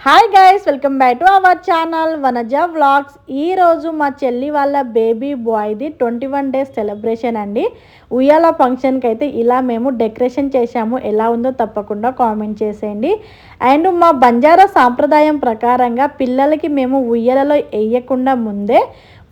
Hi guys, welcome back to our channel Vanaja vlogs. ఈరోజు మా చెల్లి వాళ్ళ బేబీ బాయ్ది 21 డేస్ సెలబ్రేషన్ అండి. ఉయ్యాల ఫంక్షన్కి అయితే ఇలా మేము డెకరేషన్ చేశాము. ఎలా ఉందో తప్పకుండా కామెంట్ చేసేయండి. అండ్ మా బంజారా సాంప్రదాయం ప్రకారంగా పిల్లలకి మేము ఉయ్యాలలో వేయకుండా ముందే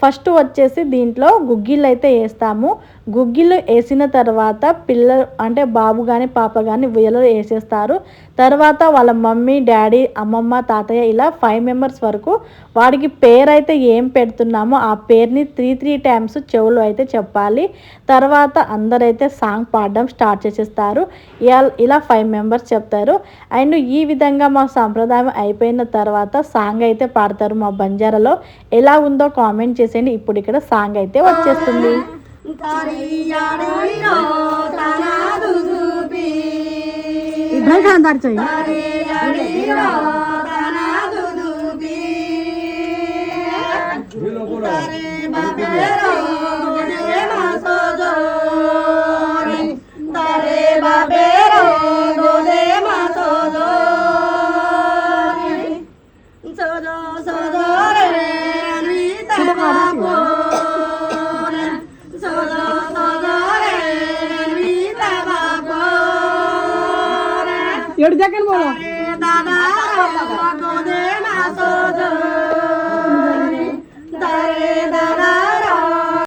ఫస్ట్ వచ్చేసి దీంట్లో గుగ్గిళ్ళు అయితే వేస్తాము. గుగ్గిళ్ళు వేసిన తర్వాత పిల్లలు అంటే బాబు కానీ పాప కానీ ఉయ్యాలలో వేసేస్తారు. తర్వాత వాళ్ళ మమ్మీ డాడీ అమ్మమ్మ తాతయ్య ఇలా 5 మెంబర్స్ వరకు వాడికి పేరు అయితే ఏం పెడుతున్నామో ఆ పేరుని 3 టైమ్స్ చెవులు అయితే చెప్పాలి. తర్వాత అందరైతే సాంగ్ పాడడం స్టార్ట్ చేసేస్తారు. ఇలా 5 మెంబర్స్ చెప్తారు. అండ్ ఈ విధంగా మా సాంప్రదాయం అయిపోయిన తర్వాత సాంగ్ అయితే పాడతారు మా బంజారాలో. ఎలా ఉందో కామెంట్ చేసేయండి. ఇప్పుడు ఇక్కడ సాంగ్ అయితే వచ్చేస్తుంది. इधर खानदार चाहिए एड़ जाके बोलो दादा को दे ना सो दो दादा